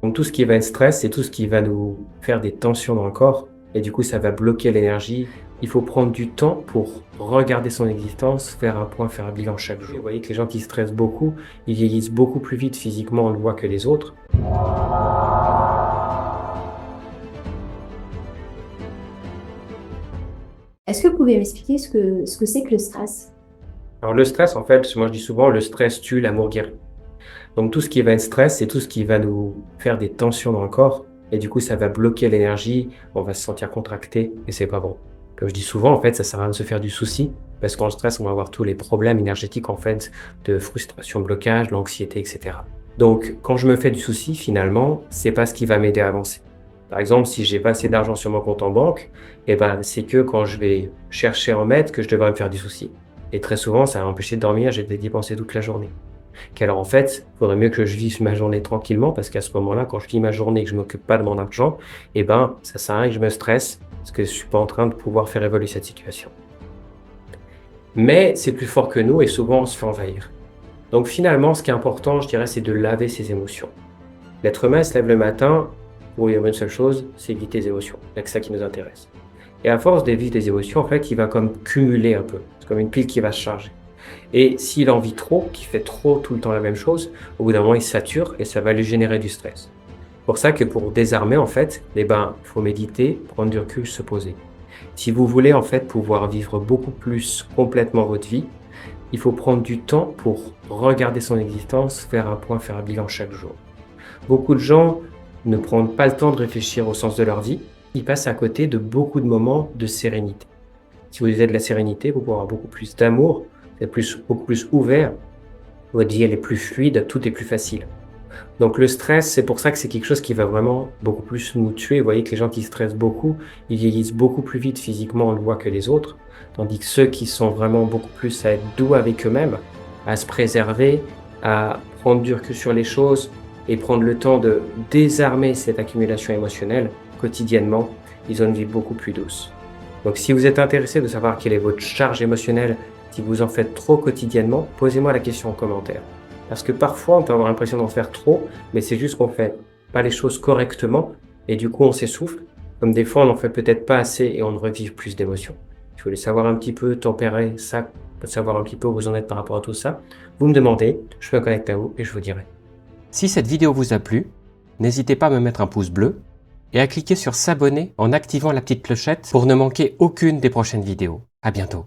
Donc tout ce qui va être stress, c'est tout ce qui va nous faire des tensions dans le corps et du coup ça va bloquer l'énergie. Il faut prendre du temps pour regarder son existence, faire un point, faire un bilan chaque jour. Vous voyez que les gens qui stressent beaucoup, ils vieillissent beaucoup plus vite physiquement, on le voit, que les autres. Est-ce que vous pouvez m'expliquer ce que c'est que le stress? Alors le stress, en fait, moi je dis souvent, le stress tue, l'amour guérit. Donc tout ce qui va être stress, c'est tout ce qui va nous faire des tensions dans le corps et du coup ça va bloquer l'énergie, on va se sentir contracté et c'est pas bon. Comme je dis souvent, en fait, ça sert à rien de se faire du souci parce qu'en stress, on va avoir tous les problèmes énergétiques en fait de frustration, blocage, l'anxiété, etc. Donc quand je me fais du souci, finalement, c'est pas ce qui va m'aider à avancer. Par exemple, si j'ai pas assez d'argent sur mon compte en banque, eh ben, c'est que quand je vais chercher à en mettre que je devrais me faire du souci. Et très souvent, ça va m'empêcher de dormir, j'ai d'y penser toute la journée. Qu'alors en fait, il faudrait mieux que je vive ma journée tranquillement parce qu'à ce moment-là, quand je vis ma journée et que je m'occupe pas de mon argent, eh ben, ça sert à rien que je me stresse parce que je suis pas en train de pouvoir faire évoluer cette situation. Mais c'est plus fort que nous et souvent on se fait envahir. Donc finalement, ce qui est important, je dirais, c'est de laver ses émotions. L'être humain se lève le matin pour dire une seule chose, c'est éviter les émotions. Il n'y a que ça qui nous intéresse. Et à force d'éviter les émotions, en fait, il va comme cumuler un peu. C'est comme une pile qui va se charger. Et s'il en vit trop, qu'il fait trop tout le temps la même chose, au bout d'un moment, il sature et ça va lui générer du stress. C'est pour ça que pour désarmer, en fait, il faut méditer, prendre du recul, se poser. Si vous voulez, en fait, pouvoir vivre beaucoup plus complètement votre vie, il faut prendre du temps pour regarder son existence, faire un point, faire un bilan chaque jour. Beaucoup de gens ne prennent pas le temps de réfléchir au sens de leur vie. Ils passent à côté de beaucoup de moments de sérénité. Si vous avez de la sérénité, vous pourrez avoir beaucoup plus d'amour, vous êtes beaucoup plus ouvert, votre vie elle est plus fluide, tout est plus facile. Donc le stress, c'est pour ça que c'est quelque chose qui va vraiment beaucoup plus nous tuer. Vous voyez que les gens qui stressent beaucoup, ils vieillissent beaucoup plus vite physiquement, on le voit, que les autres. Tandis que ceux qui sont vraiment beaucoup plus à être doux avec eux-mêmes, à se préserver, à prendre du recul sur les choses et prendre le temps de désarmer cette accumulation émotionnelle quotidiennement, ils ont une vie beaucoup plus douce. Donc si vous êtes intéressé de savoir quelle est votre charge émotionnelle, si vous en faites trop quotidiennement, posez-moi la question en commentaire. Parce que parfois, on peut avoir l'impression d'en faire trop, mais c'est juste qu'on fait pas les choses correctement et du coup, on s'essouffle. Comme des fois, on n'en fait peut-être pas assez et on revive plus d'émotions. Je voulais savoir un petit peu, tempérer ça, savoir un petit peu où vous en êtes par rapport à tout ça. Vous me demandez, je me connecte à vous et je vous dirai. Si cette vidéo vous a plu, n'hésitez pas à me mettre un pouce bleu et à cliquer sur s'abonner en activant la petite clochette pour ne manquer aucune des prochaines vidéos. À bientôt.